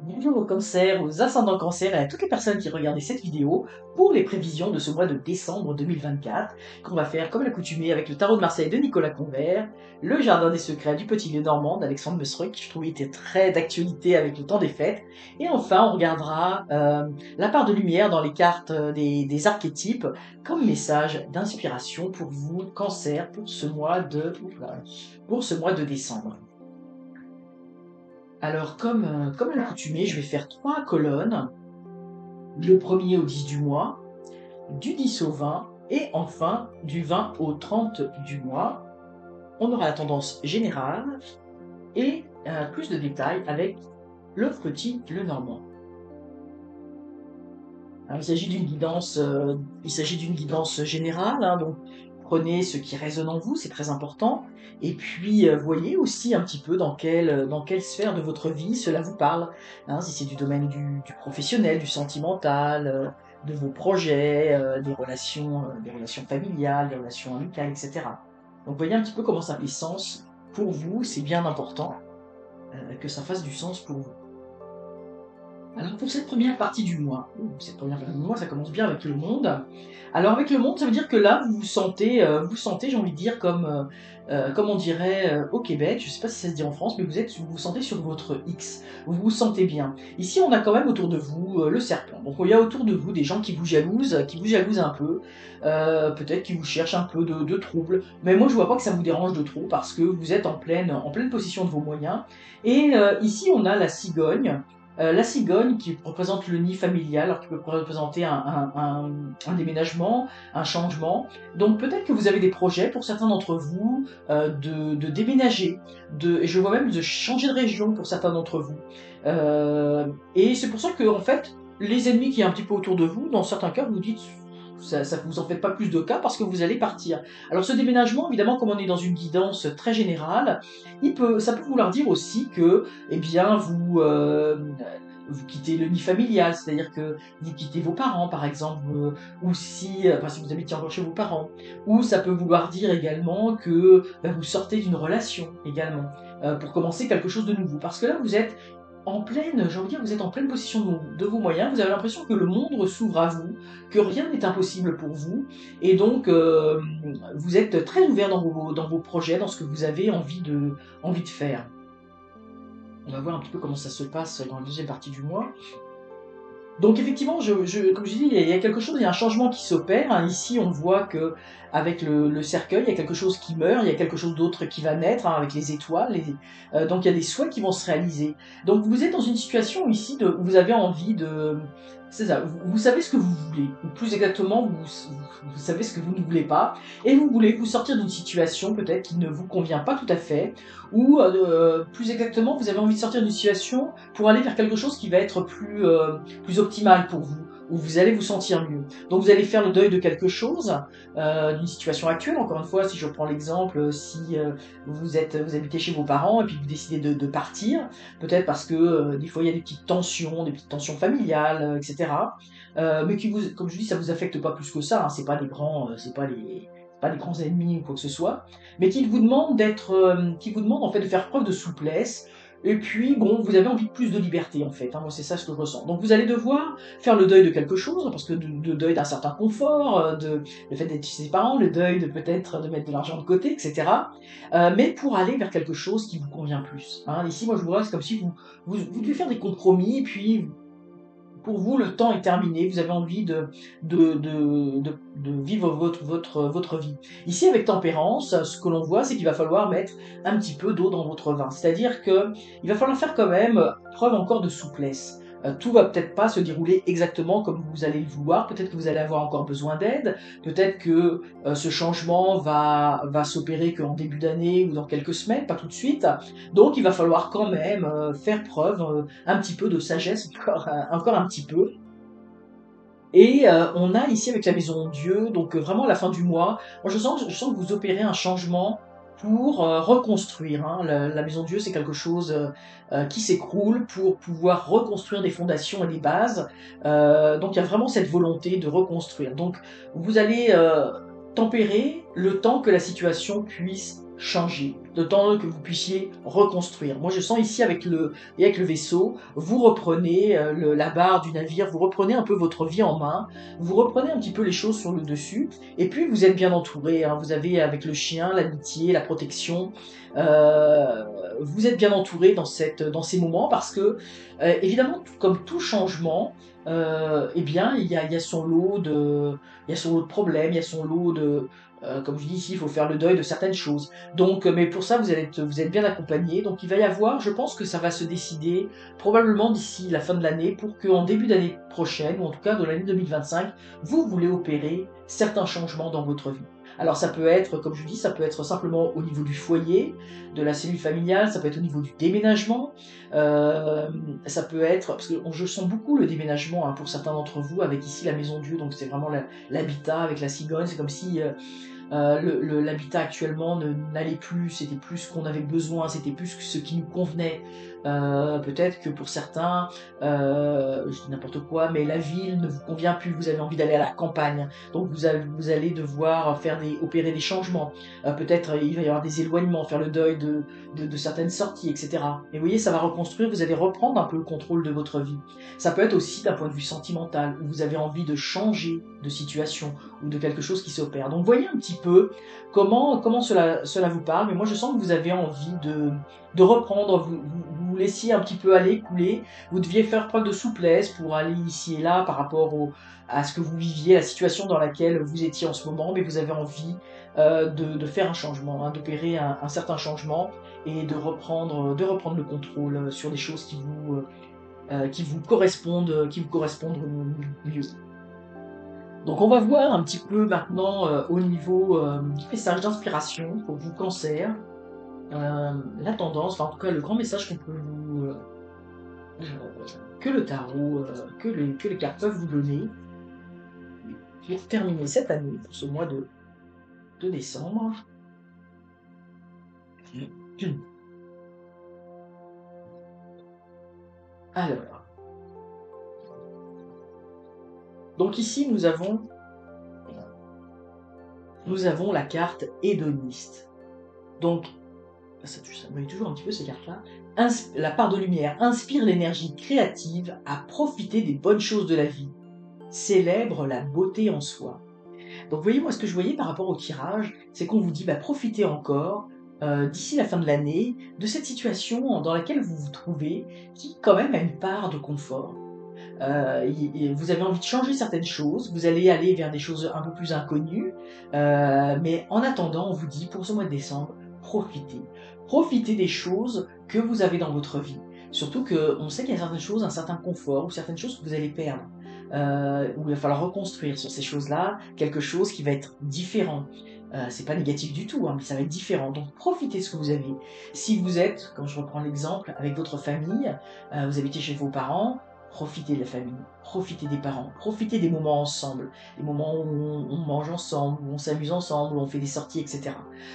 Bonjour aux cancers, aux ascendants cancers et à toutes les personnes qui regardaient cette vidéo pour les prévisions de ce mois de décembre 2024 qu'on va faire comme l'accoutumée avec le tarot de Marseille de Nicolas Convert, le jardin des secrets du petit lieu normand d'Alexandre Mesreux qui je trouvais était très d'actualité avec le temps des fêtes, et enfin on regardera la part de lumière dans les cartes des archétypes comme message d'inspiration pour vous cancer pour ce mois de décembre. Alors, comme à l'accoutumée, je vais faire 3 colonnes, le premier au 10 du mois, du 10 au 20, et enfin du 20 au 30 du mois. On aura la tendance générale et plus de détails avec le petit, le normand. Alors, il s'agit d'une guidance générale, hein, donc prenez ce qui résonne en vous, c'est très important. Et puis voyez aussi un petit peu dans quelle sphère de votre vie cela vous parle. Hein, si c'est du domaine du professionnel, du sentimental, de vos projets, des relations familiales, des relations amicales, etc. Donc voyez un petit peu comment ça fait sens pour vous, c'est bien important que ça fasse du sens pour vous. Alors pour cette première partie du mois, ça commence bien avec le monde. Alors avec le monde, ça veut dire que là, vous sentez, j'ai envie de dire, comme on dirait au Québec, je sais pas si ça se dit en France, mais vous vous sentez sur votre X, vous vous sentez bien. Ici, on a quand même autour de vous le serpent. Donc il y a autour de vous des gens qui vous jalousent un peu, peut-être qui vous cherchent un peu de troubles. Mais moi, je vois pas que ça vous dérange de trop parce que vous êtes en pleine possession de vos moyens. Et ici, on a la cigogne. La cigogne qui représente le nid familial, alors qui peut représenter un déménagement, un changement. Donc peut-être que vous avez des projets pour certains d'entre vous de déménager, et je vois même de changer de région pour certains d'entre vous. Et c'est pour ça que en fait, les ennemis qui est un petit peu autour de vous, dans certains cas, vous dites ça vous en faites pas plus de cas parce que vous allez partir. Alors ce déménagement, évidemment, comme on est dans une guidance très générale, ça peut vouloir dire aussi que, eh bien, vous quittez le nid familial, c'est-à-dire que vous quittez vos parents, par exemple, ou si vous habitez encore chez vos parents, ou ça peut vouloir dire également que vous sortez d'une relation également, pour commencer quelque chose de nouveau. Parce que là, vous êtes j'ai envie de dire, vous êtes en pleine possession de vos moyens, vous avez l'impression que le monde s'ouvre à vous, que rien n'est impossible pour vous, et donc vous êtes très ouvert dans vos projets, dans ce que vous avez envie de faire. On va voir un petit peu comment ça se passe dans la deuxième partie du mois. Donc effectivement, comme je dis, il y a quelque chose, il y a un changement qui s'opère, hein. Ici, on voit que avec le cercueil, il y a quelque chose qui meurt, il y a quelque chose d'autre qui va naître, hein, avec les étoiles. Donc il y a des souhaits qui vont se réaliser. Donc vous êtes dans une situation ici où vous avez envie de... C'est ça, vous savez ce que vous voulez, ou plus exactement, vous savez ce que vous ne voulez pas, et vous voulez vous sortir d'une situation peut-être qui ne vous convient pas tout à fait, ou plus exactement, vous avez envie de sortir d'une situation pour aller vers quelque chose qui va être plus optimal pour vous, où vous allez vous sentir mieux. Donc vous allez faire le deuil de quelque chose, d'une situation actuelle. Encore une fois, si je prends l'exemple, si vous habitez chez vos parents et puis vous décidez de partir, peut-être parce que des fois il y a des petites tensions familiales, etc. Mais comme je dis, ça vous affecte pas plus que ça. Hein, c'est pas des grands ennemis ou quoi que ce soit, mais qui vous demandent en fait de faire preuve de souplesse. Et puis, bon, vous avez envie de plus de liberté, en fait. Hein, moi, c'est ça ce que je ressens. Donc, vous allez devoir faire le deuil de quelque chose, parce que de deuil d'un certain confort, le fait d'être chez ses parents, le deuil de peut-être de mettre de l'argent de côté, etc. Mais pour aller vers quelque chose qui vous convient plus. Hein. Ici, moi, je vois, c'est comme si vous devez faire des compromis, et puis pour vous, le temps est terminé, vous avez envie de vivre votre vie. Ici, avec tempérance, ce que l'on voit, c'est qu'il va falloir mettre un petit peu d'eau dans votre vin. C'est-à-dire que il va falloir faire quand même preuve encore de souplesse. Tout va peut-être pas se dérouler exactement comme vous allez le vouloir, peut-être que vous allez avoir encore besoin d'aide, peut-être que ce changement va s'opérer qu'en début d'année ou dans quelques semaines, pas tout de suite. Donc il va falloir quand même faire preuve un petit peu de sagesse, encore un petit peu. Et on a ici avec la maison Dieu, donc vraiment à la fin du mois, moi je sens que vous opérez un changement pour reconstruire. Hein. La maison Dieu, c'est quelque chose qui s'écroule pour pouvoir reconstruire des fondations et des bases. Donc il y a vraiment cette volonté de reconstruire. Donc vous allez tempérer le temps que la situation puisse changer. de temps que vous puissiez reconstruire. Moi, je sens ici avec le vaisseau, vous reprenez la barre du navire, vous reprenez un peu votre vie en main, vous reprenez un petit peu les choses sur le dessus, et puis vous êtes bien entouré. Hein. Vous avez avec le chien l'amitié, la protection. Vous êtes bien entouré dans ces moments parce que, évidemment, comme tout changement, eh bien, il y a son lot de problèmes, il y a son lot de, comme je dis ici, il faut faire le deuil de certaines choses. Donc, mais pour ça, vous êtes bien accompagné. Donc, il va y avoir, je pense que ça va se décider probablement d'ici la fin de l'année pour qu'en début d'année prochaine, ou en tout cas de l'année 2025, vous voulez opérer certains changements dans votre vie. Alors ça peut être, comme je dis, ça peut être simplement au niveau du foyer, de la cellule familiale, ça peut être au niveau du déménagement, ça peut être, parce que je sens beaucoup le déménagement hein, pour certains d'entre vous, avec ici la maison Dieu, donc c'est vraiment l'habitat avec la cigogne, c'est comme si l'habitat actuellement n'allait plus, c'était plus ce qu'on avait besoin, c'était plus ce qui nous convenait. Peut-être que pour certains, je dis n'importe quoi, mais la ville ne vous convient plus, vous avez envie d'aller à la campagne, donc vous allez devoir opérer des changements. Peut-être il va y avoir des éloignements, faire le deuil de certaines sorties, etc. Et vous voyez, ça va reconstruire, vous allez reprendre un peu le contrôle de votre vie. Ça peut être aussi d'un point de vue sentimental, où vous avez envie de changer de situation ou de quelque chose qui s'opère. Donc voyez un petit peu comment cela vous parle, mais moi je sens que vous avez envie de reprendre, vous laissiez un petit peu aller, couler, vous deviez faire preuve de souplesse pour aller ici et là par rapport à ce que vous viviez, la situation dans laquelle vous étiez en ce moment, mais vous avez envie de faire un changement, hein, d'opérer un certain changement et de reprendre le contrôle sur des choses qui vous correspondent mieux. Donc on va voir un petit peu maintenant au niveau du message d'inspiration pour vous Cancer, la tendance, enfin en tout cas le grand message qu'on peut que le tarot, que les cartes peuvent vous donner pour terminer cette année, pour ce mois de décembre. Alors, donc ici nous avons la carte hédoniste. Donc, ça me met toujours un petit peu ces cartes-là. La part de lumière inspire l'énergie créative à profiter des bonnes choses de la vie. Célèbre la beauté en soi. Donc, voyez, moi, ce que je voyais par rapport au tirage, c'est qu'on vous dit, profitez encore, d'ici la fin de l'année, de cette situation dans laquelle vous vous trouvez, qui quand même a une part de confort. Vous avez envie de changer certaines choses, vous allez aller vers des choses un peu plus inconnues, mais en attendant, on vous dit, pour ce mois de décembre, profitez. Profitez des choses que vous avez dans votre vie. Surtout qu'on sait qu'il y a certaines choses, un certain confort, ou certaines choses que vous allez perdre. Où il va falloir reconstruire sur ces choses-là quelque chose qui va être différent. C'est pas négatif du tout, hein, mais ça va être différent. Donc profitez de ce que vous avez. Si vous êtes, quand je reprends l'exemple, avec votre famille, vous habitez chez vos parents, profitez de la famille, profitez des parents, profitez des moments ensemble, les moments où on mange ensemble, où on s'amuse ensemble, où on fait des sorties, etc.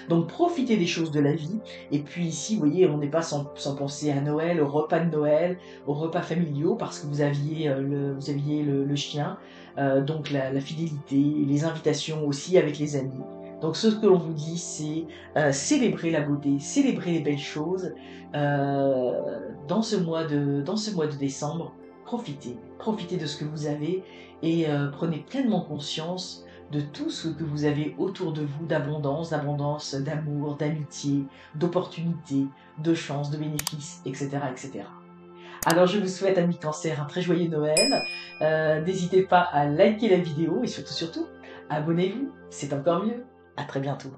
Donc profitez des choses de la vie. Et puis ici, vous voyez, on n'est pas sans penser à Noël, au repas de Noël, aux repas familiaux, parce que vous aviez le chien, donc la fidélité, les invitations aussi avec les amis. Donc ce que l'on vous dit, c'est célébrer la beauté, célébrer les belles choses dans ce mois de décembre. Profitez de ce que vous avez et prenez pleinement conscience de tout ce que vous avez autour de vous d'abondance, d'amour, d'amitié, d'opportunités, de chance, de bénéfices, etc., etc. Alors je vous souhaite, amis Cancer, un très joyeux Noël. N'hésitez pas à liker la vidéo et surtout, abonnez-vous, c'est encore mieux. À très bientôt.